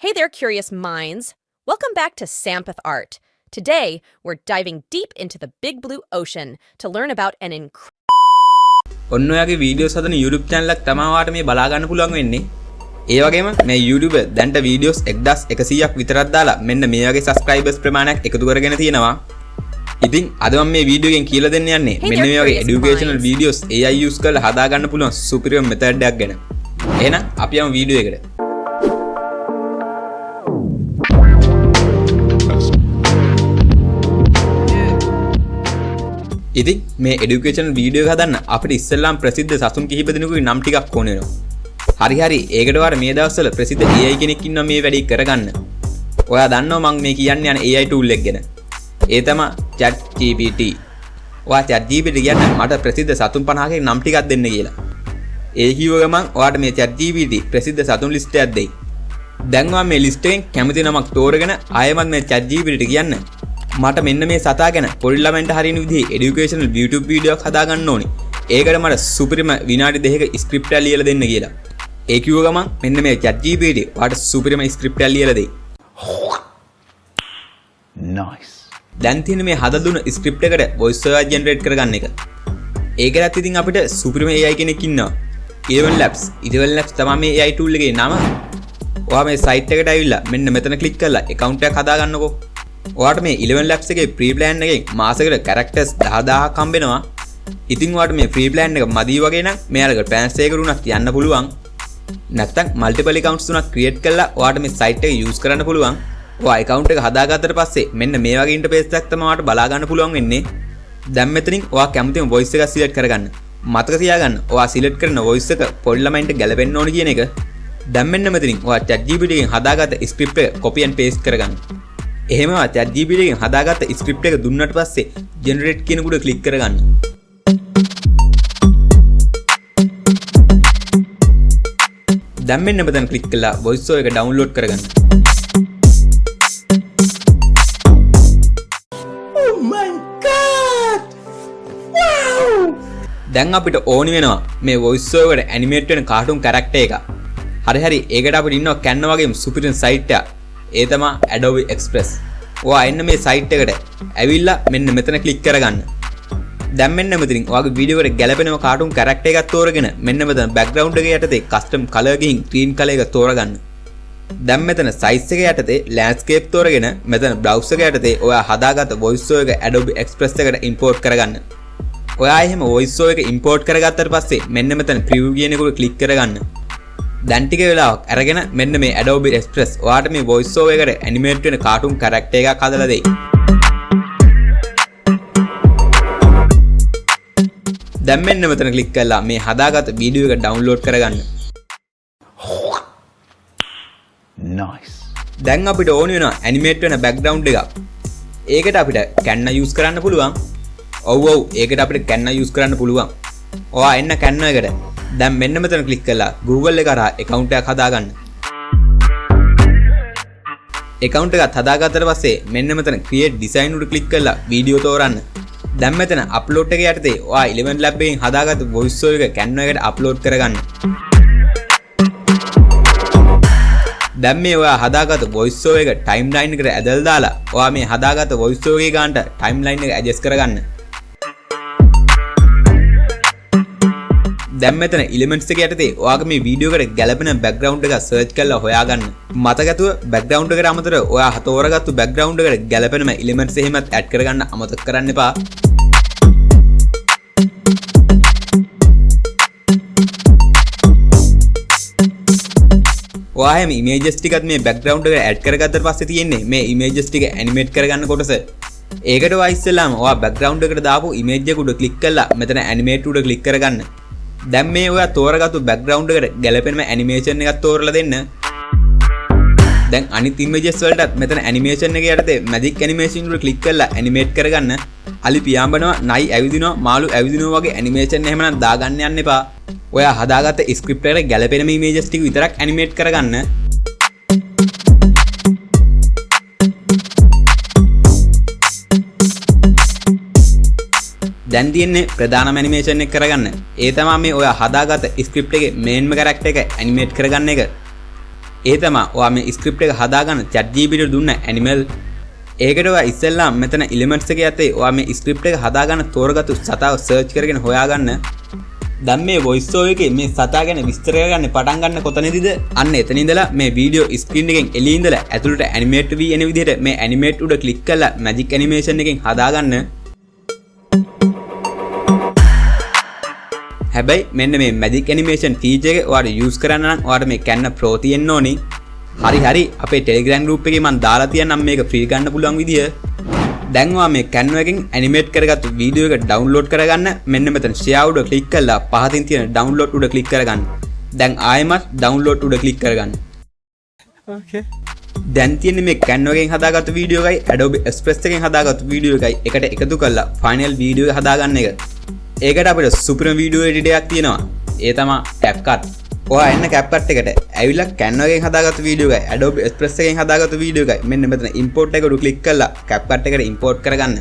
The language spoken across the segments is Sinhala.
Hey there, curious minds. Welcome back to SampathArt. Today, we're diving deep into the big blue ocean to learn about an ඔන්න ඔයගේ වීඩියෝස් හදන YouTube channel එකක් තමයි ඔයාලට මේ බලා ගන්න පුළුවන් වෙන්නේ. ඒ වගේම මේ YouTube දැන්ට වීඩියෝස් 1100ක් විතරක් දාලා මෙන්න මේ වගේ subscribers ප්‍රමාණයක් එකතු කරගෙන තියෙනවා. ඉතින් අද මම මේ වීඩියෝ එකෙන් කියලා දෙන්න යන්නේ මෙන්න මේ වගේ educational videos AI use කරලා හදා ගන්න පුළුවන් superior method එකක් ගැන. එහෙනම් අපි යමු වීඩියෝ එකට. ඉතින් මේ educational video එක හදන්න අපිට ඉස්සෙල්ලාම ප්‍රසිද්ධ සතුන් කිහිප දෙනෙකුගේ නම් ටිකක් ඕන වෙනවා. හරි ඒකට වාර මේ දවස්වල ප්‍රසිද්ධ AI කෙනෙක් ඉන්නවා මේ වැඩේ කරගන්න. ඔයා දන්නවා මම මේ කියන්නේ යන AI tool එක ගැන. ඒ තමයි ChatGPT. ඔයා ChatGPT කියන්නේ මට ප්‍රසිද්ධ සතුන් 50ක නම් ටිකක් දෙන්න කියලා. ඒ කිව්ව ගමන් ඔයාට මේ ChatGPT ප්‍රසිද්ධ සතුන් list එකක් දෙයි. දැන් මම මේ list එකෙන් කැමති නමක් තෝරගෙන ආයෙමත් මේ ChatGPT කියන්න මට මෙන්න මේ සතා ගැන පොඩි ළමෙන්ට හරියන විදිහේ educational YouTube video එකක් හදා ගන්න ඕනි. ඒකට මට සුපිරිම විනාඩි 2ක script එකක් ලියලා දෙන්න කියලා. ඒ කිව්ව ගමන් මෙන්න මේ ChatGPT ඔයාට සුපිරිම script එකක් ලියලා දෙයි. Nice. දැන් තියෙන මේ හදලා දුන්න script එකට voice over generate කරගන්න එක. ඒකටත් ඉතින් අපිට සුපිරිම AI කෙනෙක් ඉන්නවා. 11 Labs. 11 Labs තමයි මේ AI tool එකේ නම. ඔයා මේ site එකට ඇවිල්ලා මෙන්න මෙතන click කරලා account එකක් හදා ගන්නකෝ. ඔයාට මේ 11 Labs එකේ free plan එකෙන් මාසෙකට characters 10000ක් හම්බ වෙනවා. ඉතින් ඔයාට මේ free plan එක මදි වගේ නම් මෙයාලකට plans එකකට උනත් යන්න පුළුවන්. නැත්නම් multiple accounts තුනක් create කරලා ඔයාට මේ site එක use කරන්න පුළුවන්. ඔයා account එක හදාගත්තට පස්සේ මෙන්න මේ වගේ interface එකක් තමයි ඔයාට බලා ගන්න පුළුවන් වෙන්නේ. දැන් මෙතනින් ඔයා කැමතිම voice එකක් select කරගන්න. මතක තියාගන්න ඔයා select කරන voice එක පොඩි ළමයින්ට ගැලපෙන්න ඕන කියන එක. දැන් මෙන්න මෙතනින් ඔයා ChatGPT එකෙන් හදාගත්ත script එක copy and paste කරගන්න. එහෙම ChatGPT එකෙන් හදාගත්ත script එක දුන්නට පස්සේ generate කියන උඩ click කරගන්න. දැන් මෙන්න මෙතන click කරලා voice over එක download කරගන්න. Oh my god! Wow! දැන් අපිට ඕනි වෙනවා මේ voice over එකට animate වෙන cartoon character එක. හරි ඒකට අපිට ඉන්නවා Canva වගේම superior site එකක්. ඒ තමයි Adobe Express. ඔයා එන්න මේ site එකට ඇවිල්ලා මෙන්න මෙතන click කරගන්න. දැන් මෙන්න මෙතනින් ඔයාගේ වීඩියෝ එකට ගැලපෙනම cartoon character එකක් තෝරගෙන මෙන්න මෙතන background එක යටතේ custom color ගිහින් green color එක තෝරගන්න. දැන් මෙතන size එක යටතේ landscape තෝරගෙන මෙතන browse එක යටතේ ඔයා හදාගත්ත voice over එක Adobe Express එකට import කරගන්න. ඔයා එහෙම voice over එක import කරගත්තට පස්සේ මෙන්න මෙතන preview කියන එක උඩ click කරගන්න. දැන් ටික වෙලාවක් අරගෙන මෙන්න මේ Adobe Express ඔයාට මේ voice over එකට animate වෙන cartoon character එකක් හදලා දෙයි. දැන් මෙන්න මෙතන click කරලා මේ හදාගත්ත වීඩියෝ එක download කරගන්න. Nice. දැන් අපිට ඕන වෙනවා animate වෙන background එකක්. ඒකට අපිට Canva use කරන්න පුළුවන්. ඔව් ඒකට අපිට Canva use කරන්න පුළුවන්. ඔයා එන්න Canva එකට. දැන් මෙන්න මෙතන click කරලා Google එක කරා account එකක් හදාගන්න. account එකක් හදාගත්තට පස්සේ මෙන්න මෙතන create design උඩ click කරලා වීඩියෝ තෝරන්න. දැන් මෙතන upload එක යටතේ ඔයා 11 Lab එකෙන් හදාගත්ත voice over එක Canva එකට upload කරගන්න. දැන් මේ ඔයා හදාගත්ත voice over එක timeline එකට ඇදලා දාලා ඔයා මේ හදාගත්ත voice over එකේ ගානට timeline එක adjust කරගන්න. දැන් මෙතන elements එක යටතේ ඔයාගේ මේ වීඩියෝ එකට ගැලපෙන background එක search කරලා හොයාගන්න. මතකතුව background එකට අමතරව ඔයා තෝරාගත්තු background එකට ගැලපෙනම elements එහෙමත් add කරගන්න අමතක කරන්න එපා. ඔයා හැම images ටිකත් මේ background එකට add කරගත්තට පස්සේ තියෙන්නේ මේ images ටික animate කරගන්න කොටස. ඒකට ඔයා ඉස්සෙල්ලාම ඔයා background එකට දාපු image එක උඩ click කරලා මෙතන animate උඩ click කරගන්න. දැන් මේ ඔයා තෝරාගත්තු background එකට ගැලපෙනම animation එකක් තෝරලා දෙන්න. දැන් අනිත් images වලටත් මෙතන animation එක යටතේ magic animation උඩ click කරලා animate කරගන්න. අලි පියාඹනවා, නයි ඇවිදිනවා, මාළු ඇවිදිනවා වගේ animation එහෙමනම් දාගන්න යන්න එපා. ඔයා හදාගත්ත script එකට ගැලපෙනම images ටික විතරක් animate කරගන්න. දැන් තියෙන්නේ ප්‍රධානම animation එක කරගන්න. ඒ තමයි මේ ඔයා හදාගත්ත script එකේ main character එක animate කරගන්න එක. ඒ තමයි ඔයා මේ ස්ක්‍රිප්ට් එක හදාගන්න ChatGPT එකට දුන්න ඇනිමල්. ඒකට ඔයා ඉස්සෙල්ලා මෙතන එලිමන්ට්ස් එකේ යතේ ඔයා මේ ස්ක්‍රිප්ට් එක හදාගන්න තෝරගත්තු සතාව සර්ච් කරගෙන හොයාගන්න. දැන් මේ වොයිස් ඕවර් එකේ මේ සතා ගැන විස්තර කරගන්න පටන් ගන්න කොතනදීද? අන්න එතන ඉඳලා මේ වීඩියෝ ස්ක්‍රීන් එකෙන් එළිය ඉඳලා ඇතුළට ඇනිමේට් වී එන විදිහට මේ ඇනිමේට් උඩ ක්ලික් කරලා මැජික් ඇනිමේෂන් එකෙන් හදාගන්න. හැබැයි මෙන්න මේ මැජික් ඇනිමේෂන් ෆීචර් එක ඔයාලා යූස් කරන්න නම් ඔයාලා මේ Canva Pro තියෙන්න ඕනි. හරි අපේ Telegram group එකේ මම දාලා තියන්නම් මේක ෆ්‍රී ගන්න පුළුවන් විදිය. දැන් ඔයා මේ Canva එකෙන් ඇනිමේට් කරගත්තු වීඩියෝ එක ඩවුන්ලෝඩ් කරගන්න මෙන්න මෙතන share උඩ ක්ලික් කරලා පහතින් තියෙන ඩවුන්ලෝඩ් උඩ ක්ලික් කරගන්න. දැන් ආයෙමත් ඩවුන්ලෝඩ් උඩ ක්ලික් කරගන්න. Okay. දැන් තියෙන්නේ මේ Canva එකෙන් හදාගත්තු වීඩියෝ එකයි Adobe Express එකෙන් හදාගත්තු වීඩියෝ එකයි එකට එකතු කරලා ෆයිනල් වීඩියෝ එක හදාගන්න එක. ඒකට අපිට සුපිරිම වීඩියෝ එඩිටර් එකක් තියෙනවා. ඒ තමයි CapCut. ඔයා එන්න CapCut එකට ඇවිල්ලා Canva එකෙන් හදාගත්තු වීඩියෝ එකයි Adobe Express එකෙන් හදාගත්තු වීඩියෝ එකයි මෙන්න මෙතන import එක උඩ ක්ලික් කරලා CapCut එකට import කරගන්න.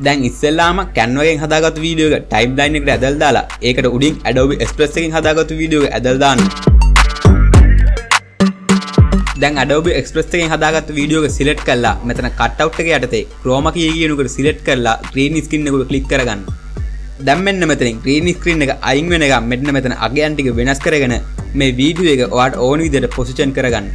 දැන් ඉස්සෙල්ලාම Canva එකෙන් හදාගත්තු වීඩියෝ එක timeline එකට ඇදලා දාලා ඒකට උඩින් Adobe Express එකෙන් හදාගත්තු වීඩියෝ එක ඇදලා දාන්න. දැන් Adobe Express එකෙන් හදාගත්තු වීඩියෝ එක select කරලා මෙතන cut out එක යටතේ chroma key කියන එකට select කරලා green screen එක උඩ click කරගන්න. දැන් මෙන්න මෙතනින් green screen එක අයින් වෙන එක මෙන්න මෙතන අගයන් ටික වෙනස් කරගෙන මේ වීඩියෝ එක ඔයාලට ඕන විදිහට පොසිෂන් කරගන්න.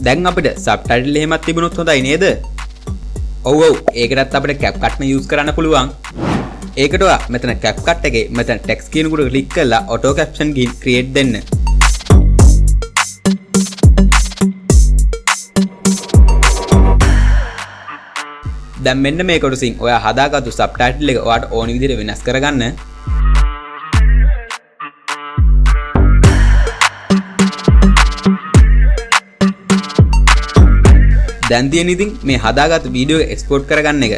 දැන් අපිට සබ්ටයිටල් එහෙමත් තිබුණොත් හොඳයි නේද? ඔව් ඒකටත් අපිට CapCut ම යූස් කරන්න පුළුවන්. ඒකට ඔයා මෙතන CapCut එකේ මෙතන text කියන උඩ ක්ලික් කරලා auto caption ගිහින් create දෙන්න. දැන් මෙන්න මේ කොටසින් ඔයා හදාගත්තු සබ්ටයිටල් එක ඔයාට ඕන විදිහට වෙනස් කරගන්න. දැන් තියෙන ඉතින් මේ හදාගත්තු වීඩියෝ එක එක්ස්පෝර්ට් කරගන්න එක.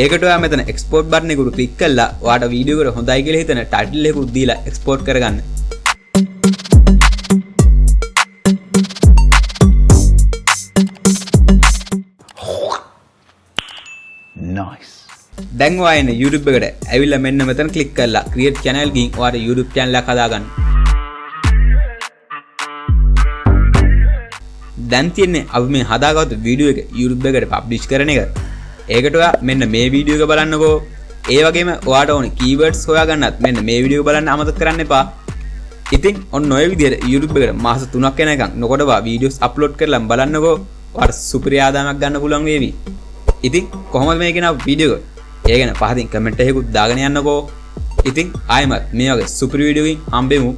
ඒකට ඔයා මෙතන එක්ස්පෝර්ට් බටන් එක උඩ ක්ලික් කරලා ඔයාට වීඩියෝ එක හොඳයි කියලා හිතන ටයිටල් එක උඩ දීලා එක්ස්පෝර්ට් කරගන්න. Nice. දැන් ඔයා එන්නේ YouTube එකට ඇවිල්ලා මෙන්න මෙතන ක්ලික් කරලා create channel ගිහින් ඔයාට YouTube channel එකක් හදාගන්න. දැන් තියෙන්නේ අපි මේ හදාගත්තු වීඩියෝ එක YouTube එකට පබ්ලිෂ් කරන එක. ඒකට ඔයා මෙන්න මේ වීඩියෝ එක බලන්නකෝ. ඒ වගේම ඔයාට ඕනේ keywords හොයාගන්නත් මෙන්න මේ වීඩියෝ එක බලන්න අමතක කරන්න එපා. ඉතින් ඔන්න ඔය විදිහට YouTube එකට මාස 3ක් යනකම් නොකොඩවා වීඩියෝස් අප්ලෝඩ් කරලා බලන්නකෝ. ඔයාට සුපිරි ආදායමක් ගන්න පුළුවන් වේවි. ඉතින් කොහොමද මේ කියන වීඩියෝ එක? ඒ ගැන පහතින් කමෙන්ට් එකකුත් දාගෙන යන්නකෝ. ඉතින් ආයෙමත් මේ වගේ සුපිරි වීඩියෝ එකකින් හම්බෙමු.